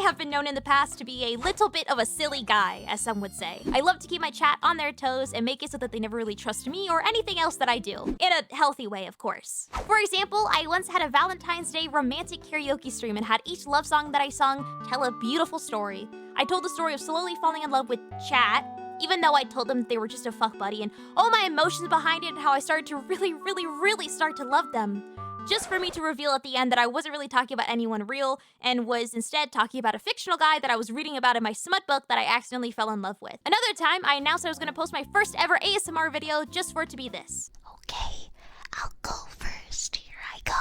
have been known in the past to be a little bit of a silly guy, as some would say. I love to keep my chat on their toes and make it so that they never really trust me or anything else that I do. In a healthy way, of course. For example, I once had a Valentine's Day romantic karaoke stream and had each love song that I sung tell a beautiful story. I told the story of slowly falling in love with chat, even though I told them they were just a fuck buddy, and all my emotions behind it and how I started to really start to love them. Just for me to reveal at the end that I wasn't really talking about anyone real and was instead talking about a fictional guy that I was reading about in my smut book that I accidentally fell in love with. Another time, I announced I was gonna post my first ever ASMR video just for it to be this. Okay, I'll go first. Here I go.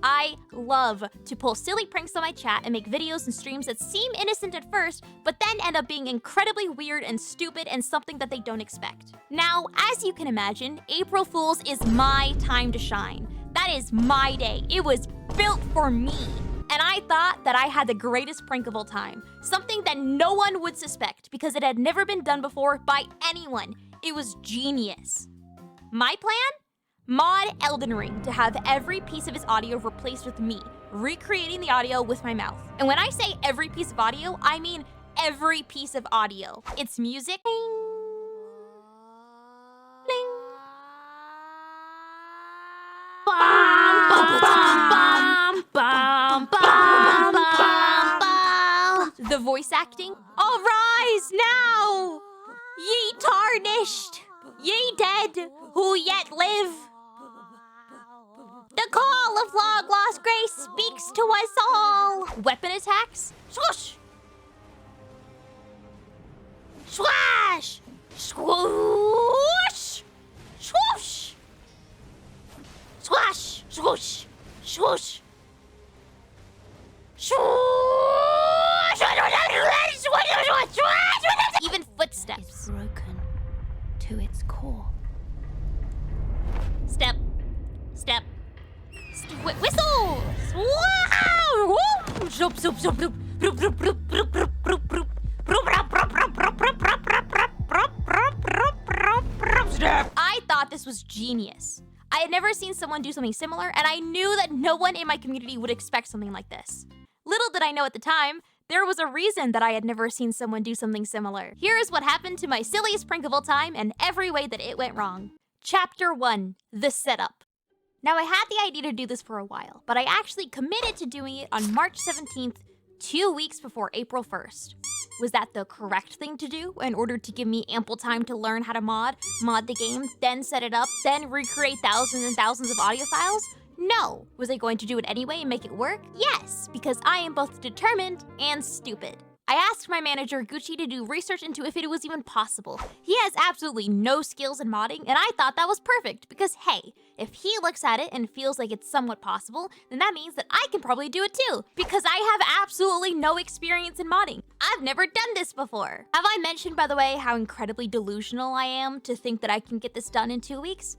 I love to pull silly pranks on my chat and make videos and streams that seem innocent at first, but then end up being incredibly weird and stupid and something that they don't expect. Now, as you can imagine, April Fool's is my time to shine. That is my day. It was built for me. And I thought that I had the greatest prank of all time. Something that no one would suspect because it had never been done before by anyone. It was genius. My plan? Mod Elden Ring to have every piece of his audio replaced with me, recreating the audio with my mouth. And when I say every piece of audio, I mean every piece of audio. It's music. Bling. Bling. Bum, bum, bum, bum, bum, bum. The voice acting. Arise now, ye tarnished, ye dead, who yet live. The call of long-lost grace speaks to us all. Weapon attacks. Swoosh. Swash. Swoosh. Swoosh. Swash. Swoosh. Swoosh. Even footsteps. It's broken to its core. Step. Step. Whistle! Wow! Zoop, zoop, zoop, zoop. Broop, broop, broop, broop, broop, broop, broop. Broop, broop, broop, broop, broop, broop, broop, broop, broop, broop, broop, broop, broop. Step. I thought this was genius. I had never seen someone do something similar, and I knew that no one in my community would expect something like this. Little did I know at the time, there was a reason that I had never seen someone do something similar. Here is what happened to my silliest prank of all time and every way that it went wrong. Chapter 1, The Setup. Now, I had the idea to do this for a while, but I actually committed to doing it on March 17th, 2 weeks before April 1st. Was that the correct thing to do in order to give me ample time to learn how to mod the game, then set it up, then recreate thousands and thousands of audio files? No. Was I going to do it anyway and make it work? Yes, because I am both determined and stupid. I asked my manager, Gucci, to do research into if it was even possible. He has absolutely no skills in modding, and I thought that was perfect because, hey, if he looks at it and feels like it's somewhat possible, then that means that I can probably do it too, because I have absolutely no experience in modding. I've never done this before. Have I mentioned, by the way, how incredibly delusional I am to think that I can get this done in 2 weeks?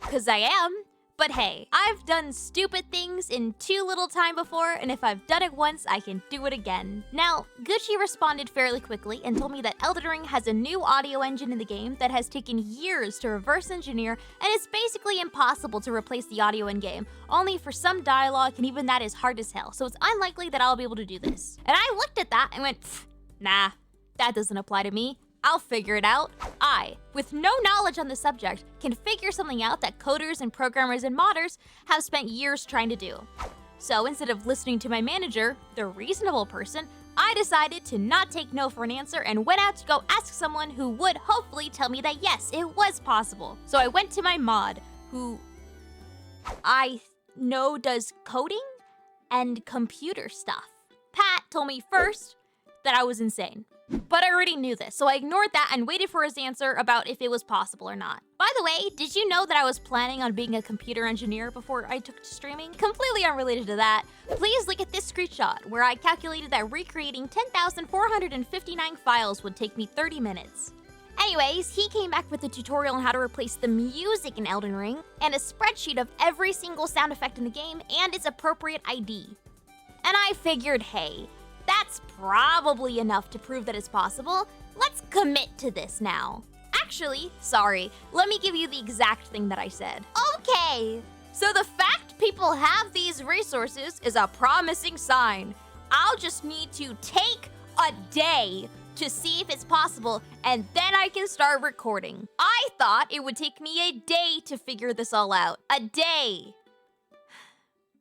Because I am. But hey, I've done stupid things in too little time before, and if I've done it once, I can do it again. Now, Gucci responded fairly quickly and told me that Elden Ring has a new audio engine in the game that has taken years to reverse engineer, and it's basically impossible to replace the audio in-game, only for some dialogue, and even that is hard as hell, so it's unlikely that I'll be able to do this. And I looked at that and went, nah, that doesn't apply to me. I'll figure it out. I, with no knowledge on the subject, can figure something out that coders and programmers and modders have spent years trying to do. So instead of listening to my manager, the reasonable person, I decided to not take no for an answer and went out to go ask someone who would hopefully tell me that yes, it was possible. So I went to my mod, who I know does coding and computer stuff. Pat told me first that I was insane. But I already knew this, so I ignored that and waited for his answer about if it was possible or not. By the way, did you know that I was planning on being a computer engineer before I took to streaming? Completely unrelated to that, please look at this screenshot where I calculated that recreating 10,459 files would take me 30 minutes. Anyways, he came back with a tutorial on how to replace the music in Elden Ring and a spreadsheet of every single sound effect in the game and its appropriate ID. And I figured, hey, that's probably enough to prove that it's possible. Let's commit to this now. Actually, sorry, let me give you the exact thing that I said. Okay, so the fact people have these resources is a promising sign. I'll just need to take a day to see if it's possible, and then I can start recording. I thought it would take me a day to figure this all out. A day.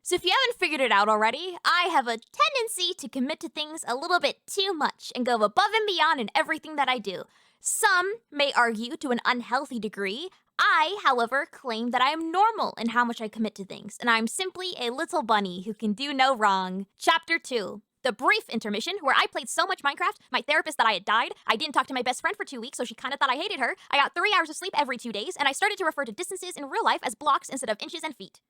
So if you haven't figured it out already, I have a tendency to commit to things a little bit too much and go above and beyond in everything that I do. Some may argue to an unhealthy degree. I, however, claim that I am normal in how much I commit to things, and I'm simply a little bunny who can do no wrong. Chapter 2. The brief intermission, where I played so much Minecraft, my therapist that I had died, I didn't talk to my best friend for 2 weeks, so she kinda thought I hated her, I got 3 hours of sleep every 2 days, and I started to refer to distances in real life as blocks instead of inches and feet.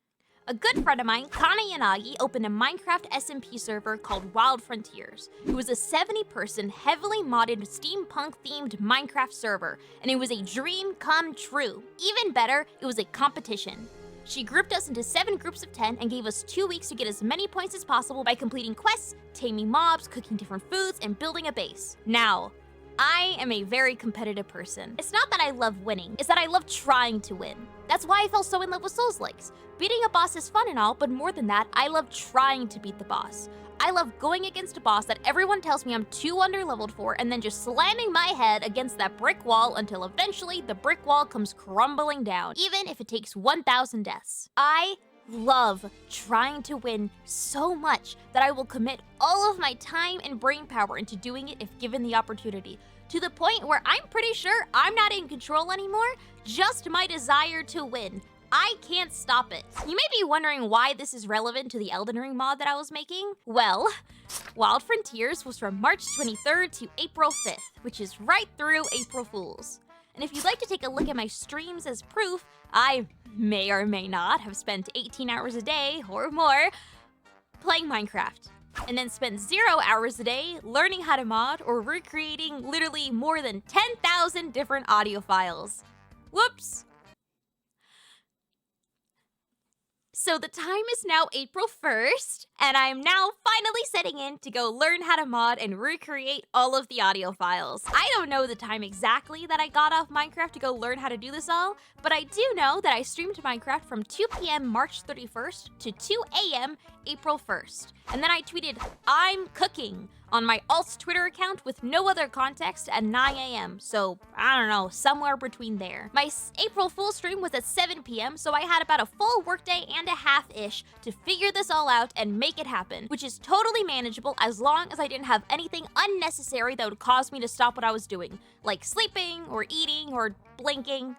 A good friend of mine, Kana Yanagi, opened a Minecraft SMP server called Wild Frontiers. It was a 70-person, heavily modded, steampunk-themed Minecraft server, and it was a dream come true. Even better, it was a competition. She grouped us into 7 groups of 10 and gave us 2 weeks to get as many points as possible by completing quests, taming mobs, cooking different foods, and building a base. Now, I am a very competitive person. It's not that I love winning, it's that I love trying to win. That's why I fell so in love with Souls-likes. Beating a boss is fun and all, but more than that, I love trying to beat the boss. I love going against a boss that everyone tells me I'm too underleveled for and then just slamming my head against that brick wall until eventually the brick wall comes crumbling down, even if it takes 1,000 deaths. I love trying to win so much that I will commit all of my time and brain power into doing it if given the opportunity, to the point where I'm pretty sure I'm not in control anymore, just my desire to win. I can't stop it. You may be wondering why this is relevant to the Elden Ring mod that I was making. Well, Wild Frontiers was from March 23rd to April 5th, which is right through April Fools. And if you'd like to take a look at my streams as proof, I may or may not have spent 18 hours a day or more playing Minecraft, and then spent 0 hours a day learning how to mod or recreating literally more than 10,000 different audio files. Whoops. So the time is now April 1st, and I am now finally setting in to go learn how to mod and recreate all of the audio files. I don't know the time exactly that I got off Minecraft to go learn how to do this all, but I do know that I streamed Minecraft from 2 p.m. March 31st to 2 a.m. April 1st. And then I tweeted, "I'm cooking," on my alt's Twitter account with no other context at 9 a.m. So, I don't know, somewhere between there. My April Fool's stream was at 7 p.m., so I had about a full workday and a half-ish to figure this all out and make it happen, which is totally manageable as long as I didn't have anything unnecessary that would cause me to stop what I was doing, like sleeping or eating or blinking.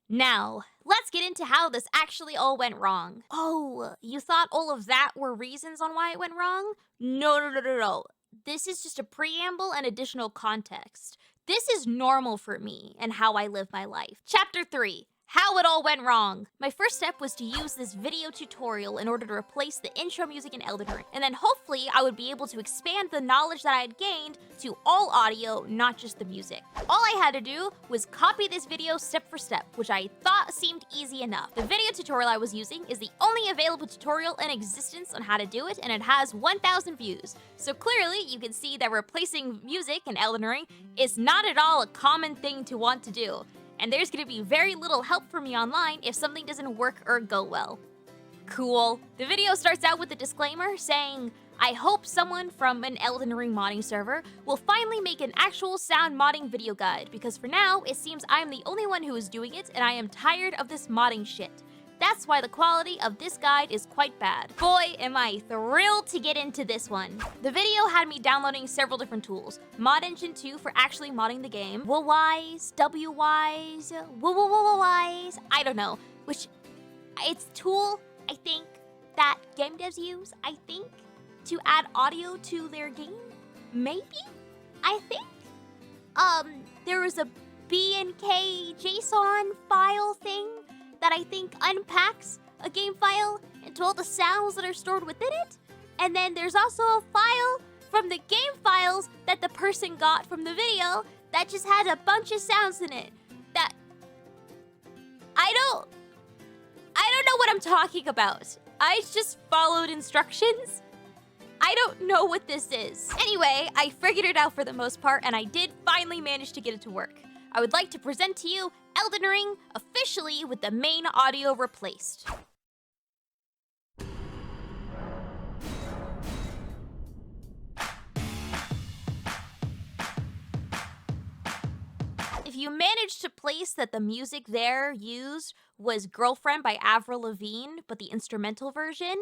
Now, let's get into how this actually all went wrong. Oh, you thought all of that were reasons on why it went wrong? No. This is just a preamble and additional context. This is normal for me and how I live my life. Chapter 3. How it all went wrong. My first step was to use this video tutorial in order to replace the intro music in Elden Ring, and then hopefully I would be able to expand the knowledge that I had gained to all audio, not just the music. All I had to do was copy this video step for step, which I thought seemed easy enough. The video tutorial I was using is the only available tutorial in existence on how to do it, and it has 1,000 views. So clearly you can see that replacing music in Elden Ring is not at all a common thing to want to do. And there's gonna be very little help for me online if something doesn't work or go well. Cool. The video starts out with a disclaimer saying, "I hope someone from an Elden Ring modding server will finally make an actual sound modding video guide, because for now, it seems I'm the only one who is doing it and I am tired of this modding shit. That's why the quality of this guide is quite bad." Boy, am I thrilled to get into this one. The video had me downloading several different tools. Mod Engine 2 for actually modding the game. Wwise, Wwise, Wwise, I don't know. Which, it's a tool, I think, that game devs use, I think, to add audio to their game? Maybe? I think? There was a B&K JSON file thing that I think unpacks a game file into all the sounds that are stored within it. And then there's also a file from the game files that the person got from the video that just had a bunch of sounds in it that I don't know what I'm talking about. I just followed instructions. I don't know what this is. Anyway, I figured it out for the most part, and I did finally manage to get it to work. I would like to present to you Elden Ring, officially with the main audio replaced. If you managed to place that the music there used was Girlfriend by Avril Lavigne, but the instrumental version,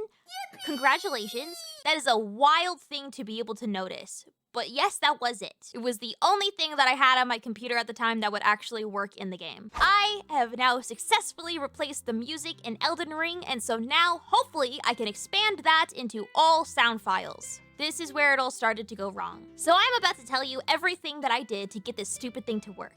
congratulations. That is a wild thing to be able to notice. But yes, that was it. It was the only thing that I had on my computer at the time that would actually work in the game. I have now successfully replaced the music in Elden Ring, and so now, hopefully, I can expand that into all sound files. This is where it all started to go wrong. So I'm about to tell you everything that I did to get this stupid thing to work.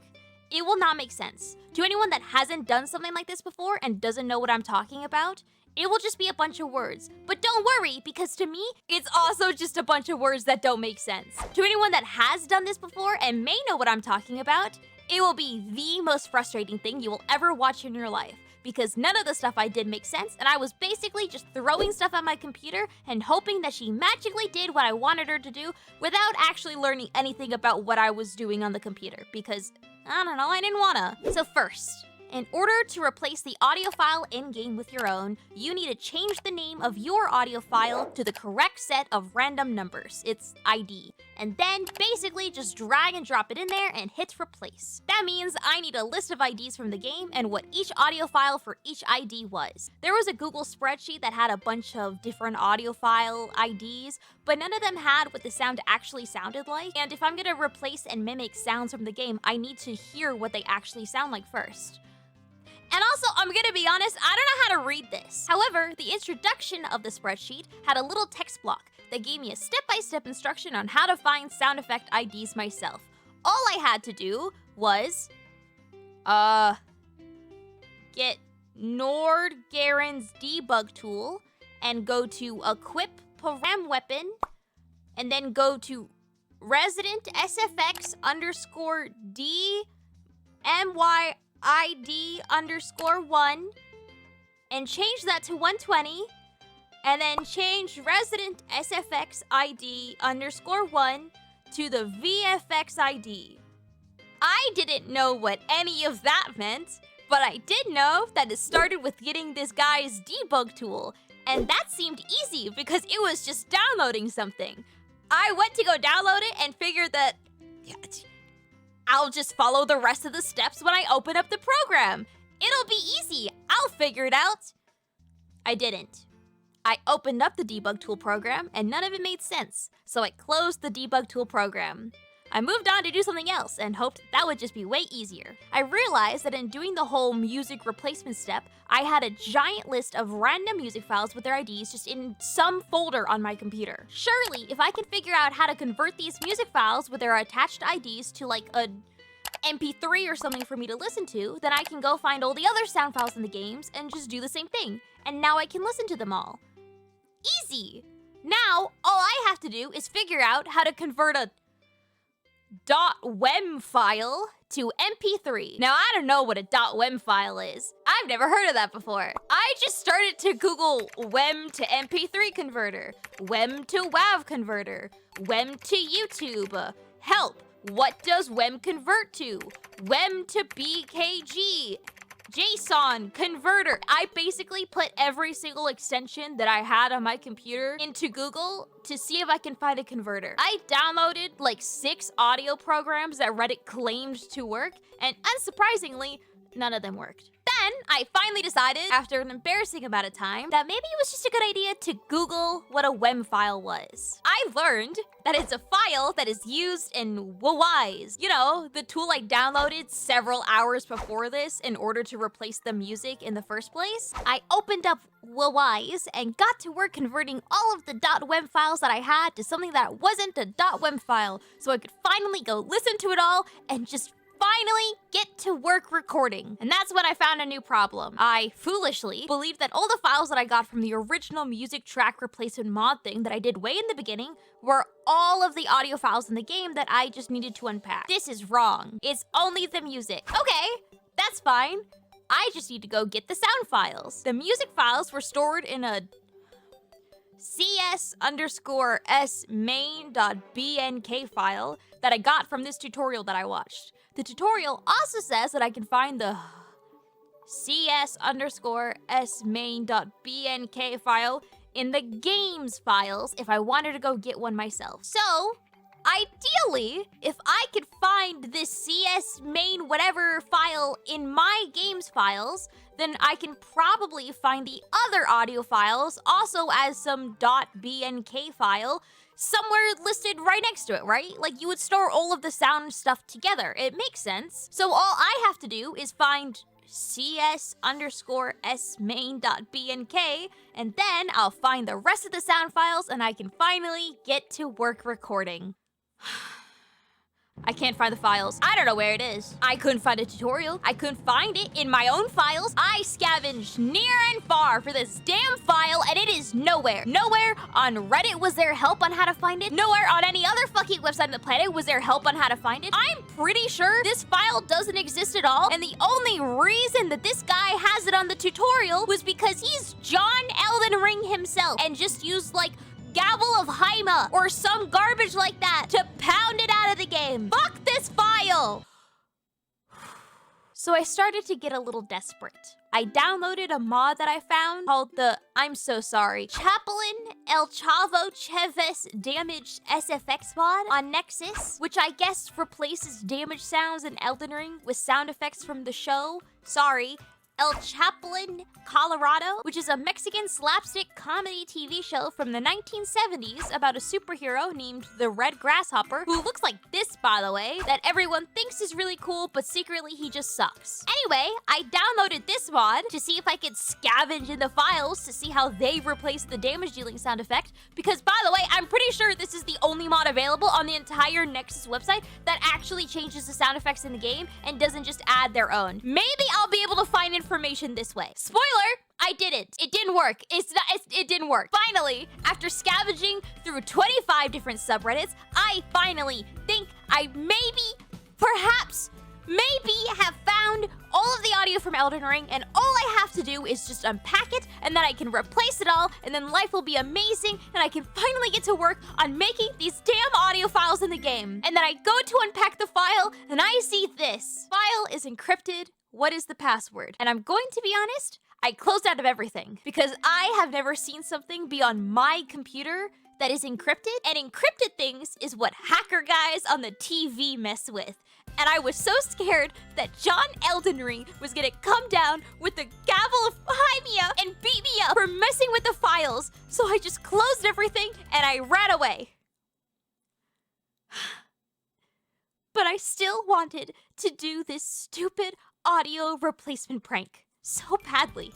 It will not make sense. To anyone that hasn't done something like this before and doesn't know what I'm talking about, it will just be a bunch of words. But don't worry, because to me, it's also just a bunch of words that don't make sense. To anyone that has done this before and may know what I'm talking about, it will be the most frustrating thing you will ever watch in your life, because none of the stuff I did makes sense, and I was basically just throwing stuff at my computer and hoping that she magically did what I wanted her to do without actually learning anything about what I was doing on the computer, because, I don't know, I didn't wanna. So first, in order to replace the audio file in-game with your own, you need to change the name of your audio file to the correct set of random numbers, its ID, and then basically just drag and drop it in there and hit replace. That means I need a list of IDs from the game and what each audio file for each ID was. There was a Google spreadsheet that had a bunch of different audio file IDs, but none of them had what the sound actually sounded like, and if I'm gonna replace and mimic sounds from the game, I need to hear what they actually sound like first. And also, I'm gonna be honest, I don't know how to read this. However, the introduction of the spreadsheet had a little text block that gave me a step-by-step instruction on how to find sound effect IDs myself. All I had to do was, get Nordgaren's debug tool and go to equip program weapon, and then go to resident SFX underscore DMY ID_1 and change that to 120, and then change resident SFX ID_1 to the VFX ID. I didn't know what any of that meant, but I did know that it started with getting this guy's debug tool, and that seemed easy because it was just downloading something. I went to go download it and figured that I'll just follow the rest of the steps when I open up the program. It'll be easy. I'll figure it out. I didn't. I opened up the debug tool program and none of it made sense, so I closed the debug tool program. I moved on to do something else and hoped that would just be way easier. I realized that in doing the whole music replacement step, I had a giant list of random music files with their IDs just in some folder on my computer. Surely, if I can figure out how to convert these music files with their attached IDs to like a MP3 or something for me to listen to, then I can go find all the other sound files in the games and just do the same thing. And now I can listen to them all. Easy! Now, all I have to do is figure out how to convert a .wem file to MP3. Now, I don't know what a .wem file is. I've never heard of that before. I just started to Google WEM to MP3 converter, WEM to WAV converter, WEM to YouTube. Help, what does WEM convert to? WEM to BKG. JSON converter. I basically put every single extension that I had on my computer into Google to see if I can find a converter. I downloaded like 6 audio programs that Reddit claimed to work, and unsurprisingly, none of them worked. Then I finally decided, after an embarrassing amount of time, that maybe it was just a good idea to Google what a WEM file was. I learned that it's a file that is used in YorshCP. You know, the tool I downloaded several hours before this in order to replace the music in the first place. I opened up YorshCP and got to work converting all of the .wem files that I had to something that wasn't a .wem file, so I could finally go listen to it all and just finally get to work recording. And that's when I found a new problem. I foolishly believed that all the files that I got from the original music track replacement mod thing that I did way in the beginning were all of the audio files in the game that I just needed to unpack. This is wrong. It's only the music. Okay, that's fine. I just need to go get the sound files. The music files were stored in a cs_s main.bnk file that I got from this tutorial that I watched. The tutorial also says that I can find the cs_s main.bnk file in the games files if I wanted to go get one myself. So, ideally, if I could find this cs main whatever file in my games files, then I can probably find the other audio files also as some .bnk file somewhere listed right next to it, right? Like you would store all of the sound stuff together. It makes sense. So all I have to do is find cs_s main.bnk, and then I'll find the rest of the sound files and I can finally get to work recording. I can't find the files. I don't know where it is. I couldn't find a tutorial. I couldn't find it in my own files. I scavenged near and far for this damn file and it is nowhere. Nowhere on Reddit was there help on how to find it. Nowhere on any other fucking website on the planet was there help on how to find it. I'm pretty sure this file doesn't exist at all, and the only reason that this guy has it on the tutorial was because he's John Elden Ring himself and just used like Gavel of Haima or some garbage like that to pound it out of the game. Fuck this file! So I started to get a little desperate. I downloaded a mod that I found called the, I'm so sorry, Chaplain El Chavo Cheves Damaged SFX mod on Nexus, which I guess replaces damage sounds in Elden Ring with sound effects from the show, sorry, El Chaplain, Colorado, which is a Mexican slapstick comedy TV show from the 1970s about a superhero named the Red Grasshopper, who looks like this, by the way, that everyone thinks is really cool, but secretly he just sucks. Anyway, I downloaded this mod to see if I could scavenge in the files to see how they replace the damage dealing sound effect, because by the way, I'm pretty sure this is the only mod available on the entire Nexus website that actually changes the sound effects in the game and doesn't just add their own. Maybe I'll be able to find information this way. Spoiler, I didn't. It didn't work. It didn't work. Finally, after scavenging through 25 different subreddits, I finally think I perhaps have found all of the audio from Elden Ring, and all I have to do is just unpack it, and then I can replace it all, and then life will be amazing, and I can finally get to work on making these damn audio files in the game. And then I go to unpack the file, and I see this. File is encrypted. What is the password? And I'm going to be honest, I closed out of everything because I have never seen something be on my computer that is encrypted, and encrypted things is what hacker guys on the TV mess with. And I was so scared that John Elden Ring was gonna come down with the gavel of Haimia and beat me up for messing with the files. So I just closed everything and I ran away. But I still wanted to do this stupid audio replacement prank so badly.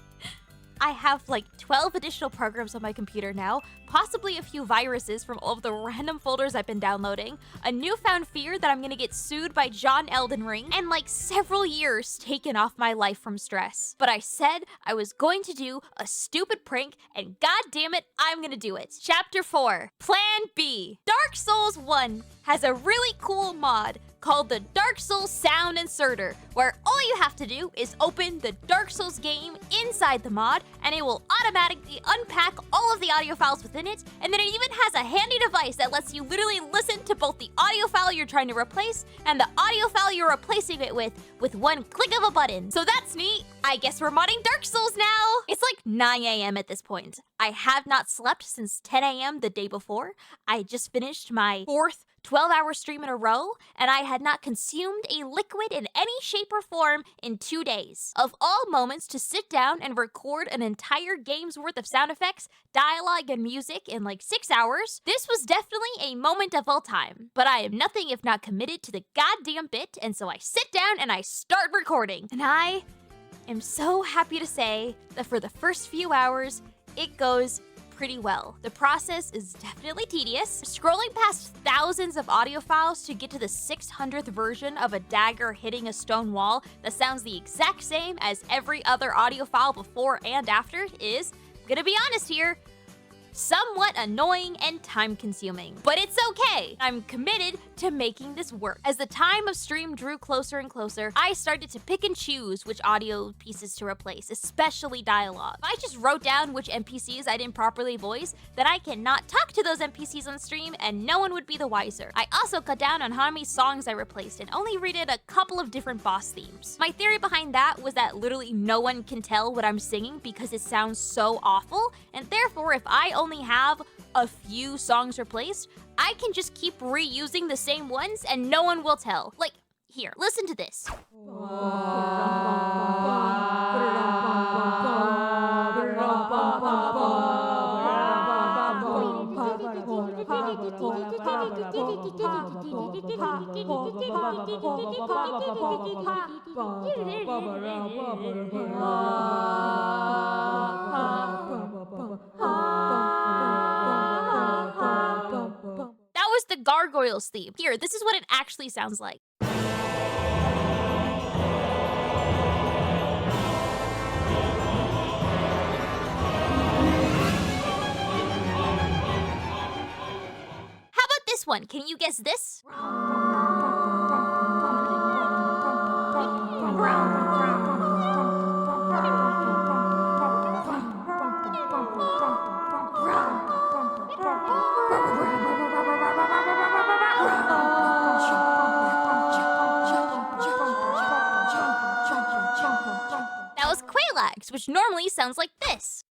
I have like 12 additional programs on my computer now, possibly a few viruses from all of the random folders I've been downloading, a newfound fear that I'm gonna get sued by John Elden Ring, and like several years taken off my life from stress. But I said I was going to do a stupid prank, and god damn it, I'm gonna do it. Chapter 4, Plan B. Dark Souls 1 has a really cool mod called the Dark Souls Sound Inserter, where all you have to do is open the Dark Souls game inside the mod, and it will automatically unpack all of the audio files within it, and then it even has a handy device that lets you literally listen to both the audio file you're trying to replace and the audio file you're replacing it with one click of a button. So that's neat. I guess we're modding Dark Souls now. It's like 9 a.m. at this point. I have not slept since 10 a.m. the day before. I just finished my 4th 12-hour stream in a row, and I had not consumed a liquid in any shape or form in 2 days. Of all moments to sit down and record an entire game's worth of sound effects, dialogue, and music in like 6 hours, this was definitely a moment of all time. But I am nothing if not committed to the goddamn bit, and so I sit down and I start recording. And I am so happy to say that for the first few hours, it goes pretty well. The process is definitely tedious. Scrolling past thousands of audio files to get to the 600th version of a dagger hitting a stone wall that sounds the exact same as every other audio file before and after is, gonna be honest here, somewhat annoying and time-consuming. But it's okay. I'm committed to making this work. As the time of stream drew closer and closer, I started to pick and choose which audio pieces to replace, especially dialogue. If I just wrote down which NPCs I didn't properly voice, then I cannot talk to those NPCs on stream and no one would be the wiser. I also cut down on how many songs I replaced and only redid a couple of different boss themes. My theory behind that was that literally no one can tell what I'm singing because it sounds so awful, and therefore if I only have a few songs replaced, I can just keep reusing the same ones and no one will tell. Like, here, listen to this. That was the Gargoyles theme. Here, this is what it actually sounds like. How about this one? Can you guess this? That was Quelax, which normally sounds like this.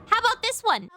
How about this one?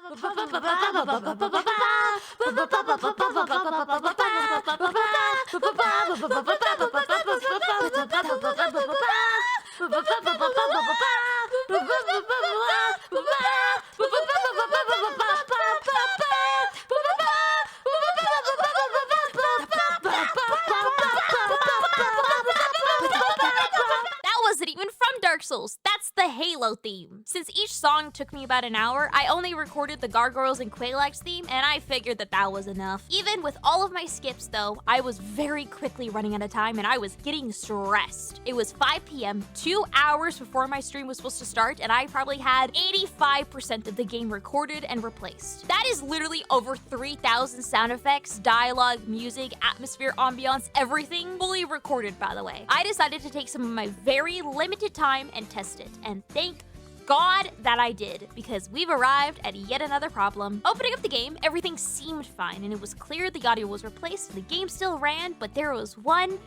Wasn't even from Dark Souls. That's the Halo theme. Since each song took me about an hour, I only recorded the Gargoyles and Quelax theme, and I figured that that was enough. Even with all of my skips though, I was very quickly running out of time and I was getting stressed. It was 5 p.m., 2 hours before my stream was supposed to start, and I probably had 85% of the game recorded and replaced. That is literally over 3,000 sound effects, dialogue, music, atmosphere, ambiance, everything fully recorded, by the way. I decided to take some of my very limited time and test it, and thank God that I did, because we've arrived at yet another problem. Opening up the game, everything seemed fine, and it was clear the audio was replaced, the game still ran, but there was one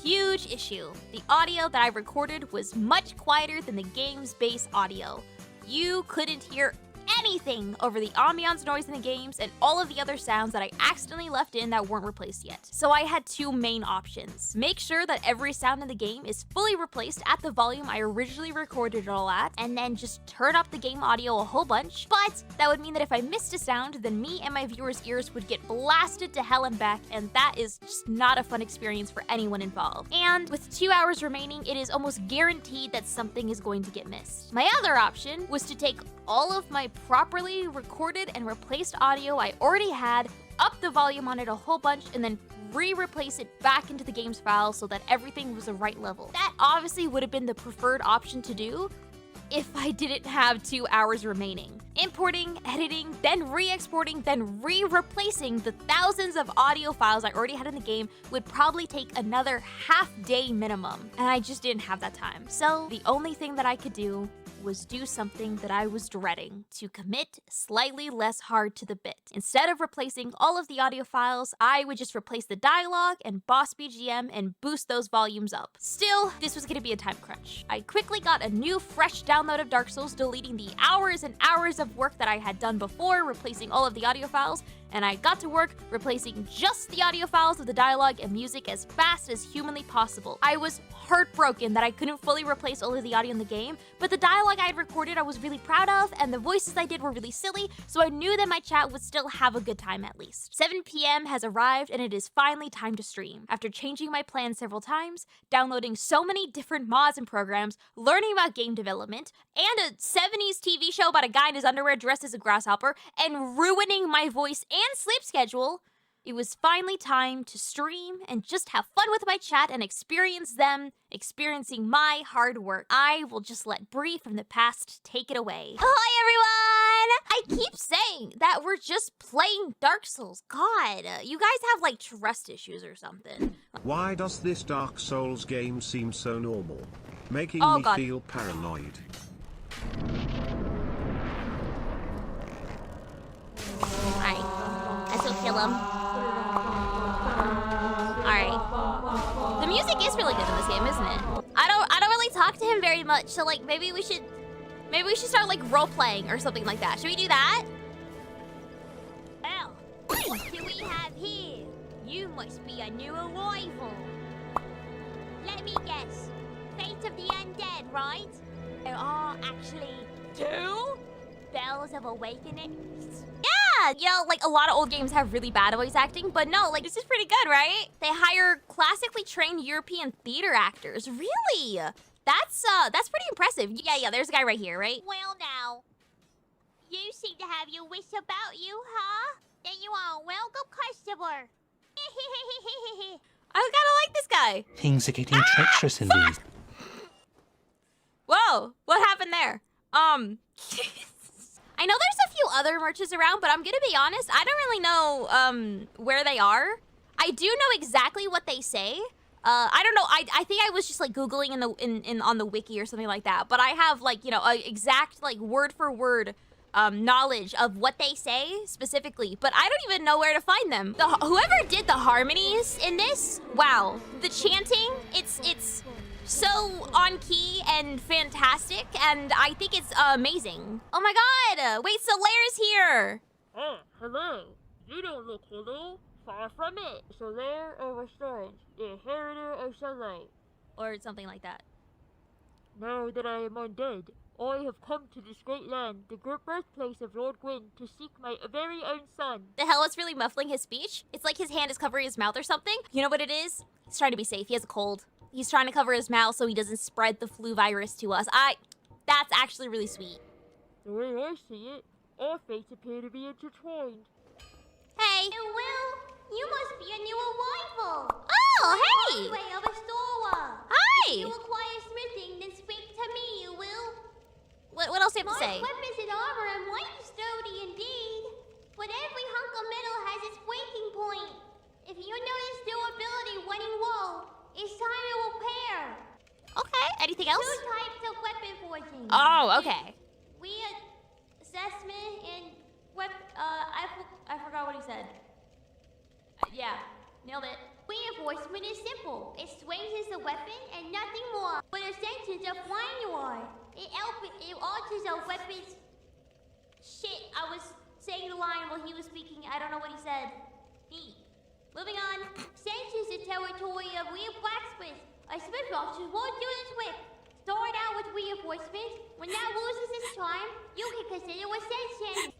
huge issue. The audio that I recorded was much quieter than the game's base audio. You couldn't hear anything over the ambiance noise in the games and all of the other sounds that I accidentally left in that weren't replaced yet. So I had two main options. Make sure that every sound in the game is fully replaced at the volume I originally recorded it all at, and then just turn up the game audio a whole bunch. But that would mean that if I missed a sound, then me and my viewers' ears would get blasted to hell and back, and that is just not a fun experience for anyone involved. And with 2 hours remaining, it is almost guaranteed that something is going to get missed. My other option was to take all of my properly recorded and replaced audio I already had, up the volume on it a whole bunch, and then re-replace it back into the game's file so that everything was the right level. That obviously would have been the preferred option to do if I didn't have 2 hours remaining. Importing, editing, then re-exporting, then re-replacing the thousands of audio files I already had in the game would probably take another half-day minimum, and I just didn't have that time. So the only thing that I could do was do something that I was dreading, to commit slightly less hard to the bit. Instead of replacing all of the audio files, I would just replace the dialogue and boss BGM and boost those volumes up. Still, this was gonna be a time crunch. I quickly got a new fresh download of Dark Souls, deleting the hours and hours of work that I had done before, replacing all of the audio files, and I got to work replacing just the audio files of the dialogue and music as fast as humanly possible. I was heartbroken that I couldn't fully replace all of the audio in the game, but the dialogue dialogue I had recorded I was really proud of, and the voices I did were really silly, so I knew that my chat would still have a good time at least. 7 p.m. has arrived, and it is finally time to stream. After changing my plan several times, downloading so many different mods and programs, learning about game development, and a 70s TV show about a guy in his underwear dressed as a grasshopper, and ruining my voice and sleep schedule, it was finally time to stream and just have fun with my chat and experience them experiencing my hard work. I will just let Bri from the past take it away. Hi everyone! I keep saying that we're just playing Dark Souls. God, you guys have like trust issues or something. Why does this Dark Souls game seem so normal? Making me feel paranoid. Alright, let's go kill him. Alright. The music is really good in this game, isn't it? I don't really talk to him very much, so like maybe we should start like role playing or something like that. Should we do that? Well, what do we have here? You must be a new arrival. Let me guess. Fate of the Undead, right? There are actually 2 Bells of Awakening. Yeah, you know, like a lot of old games have really bad voice acting, but no, like this is pretty good, right? They hire classically trained European theater actors. Really? That's pretty impressive. Yeah, there's a guy right here, right? Well now, you seem to have your wits about you, huh? Then you are a welcome customer. I kinda like this guy. Things are getting treacherous in these. Whoa, what happened there? I know there's a few other merches around, but I'm gonna be honest, I don't really know where they are. I do know exactly what they say. I don't know. I think I was just like Googling on the wiki or something like that. But I have like, you know, a exact like word for word knowledge of what they say specifically. But I don't even know where to find them. Whoever did the harmonies in this, wow, the chanting, it's so on key and fantastic, and I think it's amazing. Oh my god! Wait, so Lair's here. Oh, hello. You don't look hello. Far from it. So there are strange, the inheritor of sunlight. Or something like that. Now that I am undead, I have come to this great land, the birthplace of Lord Gwyn, to seek my very own son. The hell is really muffling his speech? It's like his hand is covering his mouth or something. You know what it is? He's trying to be safe. He has a cold. He's trying to cover his mouth so he doesn't spread the flu virus to us. That's actually really sweet. The way I see it, our fates appear to be intertwined. Hey. Will, you must be a new arrival. Oh, hey. Way of a store. Hi. If you require smithing, then speak to me, you will. What else do you have to My say? weapons and armor are mighty sturdy indeed, but every hunk of metal has its breaking point. If you notice durability running low, it's time to repair. Okay, anything else? 2 types of weapon forging. Oh, okay. Reassessment and I forgot what he said. Yeah, nailed it. Reinforcement is simple. It swings as a weapon and nothing more. But extensions of flammable. It alters a weapon's... Shit, I was saying the line while he was speaking. I don't know what he said. Neat. Moving on. Senses the territory of real blacksmiths. A smith officer won't do this whip. Start out with reinforcement. When that loses its charm, you can consider ascension.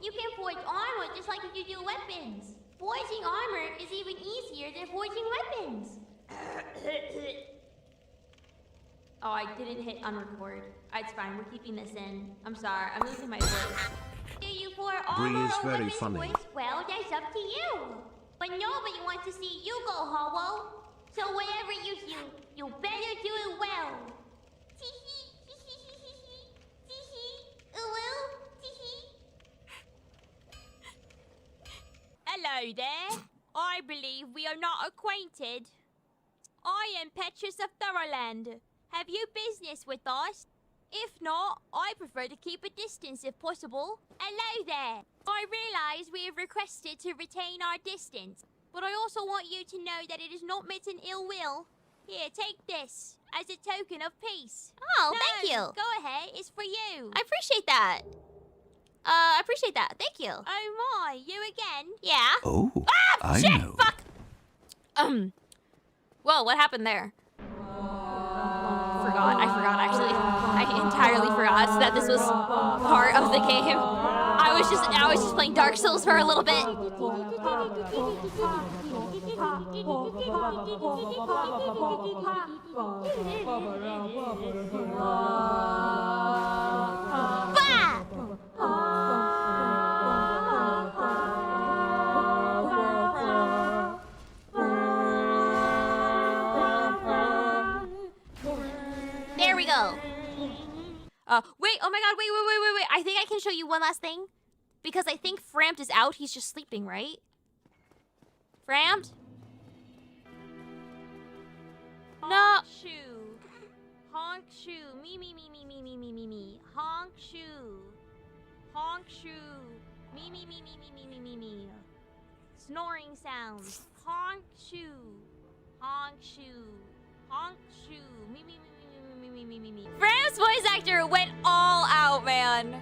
You can forge armor just like you do weapons. Forging armor is even easier than forging weapons. Oh, I didn't hit unrecord. It's fine, we're keeping this in. I'm sorry, I'm losing my voice. Do you for Bree armor is or very weapons funny. forged? Well, that's up to you. But nobody wants to see you go hollow. So whatever you do, you better do it well. Hello there. I believe we are not acquainted. I am Petrus of Thoroland. Have you business with us? If not, I prefer to keep a distance if possible. Hello there. I realise we have requested to retain our distance, but I also want you to know that it is not meant in ill will. Here, take this as a token of peace. Oh, thank you. Go ahead, it's for you. I appreciate that. I appreciate that. Thank you. Oh my, you again? Yeah. Oh, Ah, I shit, know. fuck. Whoa, what happened there? forgot actually. I entirely forgot that this was part of the game. I was just playing Dark Souls for a little bit. There we go. Wait, oh my god, wait. I think I can show you one last thing. Because I think Frampt is out. He's just sleeping, right? Frampt? No. Shoe. Honk shoe. Me. Honk shoe. Honk shoe. Me. Snoring sounds. Honk shoe. Honk shoe. Honk shoe. Me. Fram's voice actor went all out, man.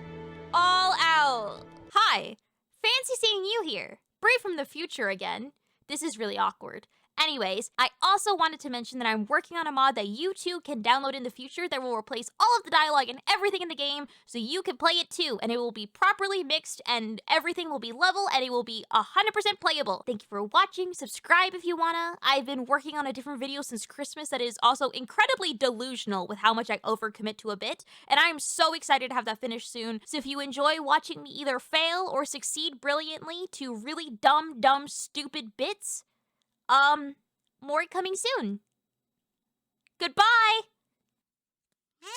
All out. Hi. Fancy seeing you here. Brave from the future again. This is really awkward. Anyways, I also wanted to mention that I'm working on a mod that you too can download in the future that will replace all of the dialogue and everything in the game so you can play it too, and it will be properly mixed and everything will be level and it will be 100% playable. Thank you for watching. Subscribe if you wanna. I've been working on a different video since Christmas that is also incredibly delusional with how much I overcommit to a bit, and I'm so excited to have that finished soon. So if you enjoy watching me either fail or succeed brilliantly to really dumb, stupid bits, more coming soon. Goodbye! Woo!